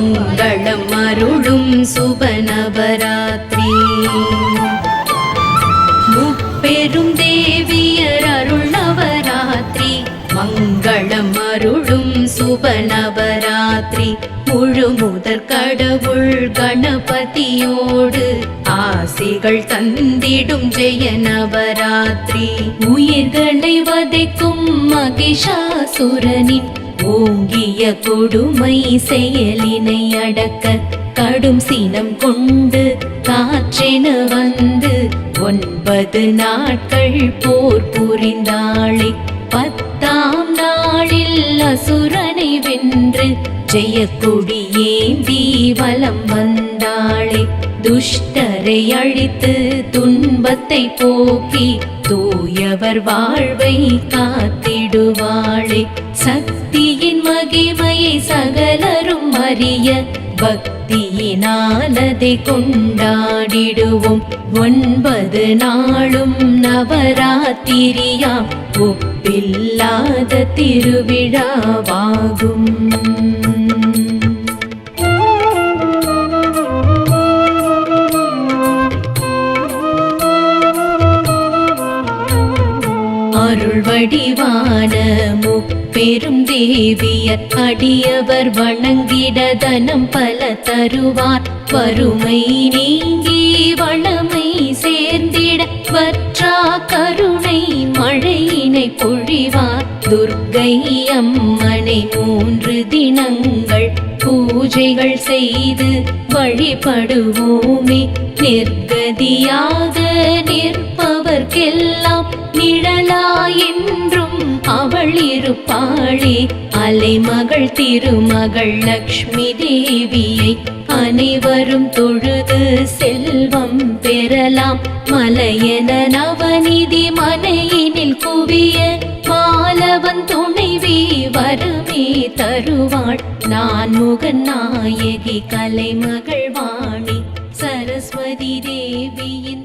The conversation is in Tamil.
மங்களம் அருளும் சுபநவராத்திரி. முப்பெரும் தேவியர் அருள் நவராத்திரி, மங்களம் அருளும் சுபநவராத்திரி. முழு முதற் கடவுள் கணபதியோடு ஆசிகள் தந்திடும் ஜெய நவராத்திரி. உயிர்களை வதைக்கும் மகிஷாசுரனின் ஓங்கிய கொடுமை செயலினை அடக்க கடும் சினம் கொண்டு காற்றென வந்து 9 நாட்கள் போர் புரிந்தாளே. 10ஆம் நாளில் அசுரனை வென்று ஜெயக்கொடி ஏந்தி வலம் வந்தாளே. துஷ்டரை அழித்து துன்பத்தை போக்கி தூயவர் வாழ்வை காத்திடுவாளே. சக்தியின் மகிமையை சகலரும் அறிய பக்தியினால் அதை கொண்டாடிடுவோம். 9 நாளும் நவராத்திரியாம் ஒப்பில்லாத திருவிழாவாகும். அருள் வடிவான முப்பெரும் தேவியர் அடியவர் வணங்கிட தனம் பல தருவார். வறுமை நீங்கி வளமை சேர்ந்திட வற்றா கருணை மழையினை பொழிவார். துர்க்கை அம்மனை 3 தினங்கள் பூஜைகள் செய்து வழிபடுவோமே. நிர்கதியாக நிற்பவர்க்கெல்லாம் நிழலாயென்றும் அவள் இருப்பாளே. அலைமகள் திருமகள் லக்ஷ்மி தேவியை அனைவரும் தொழுது செல்வம் பெறலாம். மலையென நவநிதி மனையினில் குவிய மாலவன் துணைவி வரமே தருவாள். நான் முகன் நாயகி கலைமகள் வாணி சரஸ்வதி தேவியின்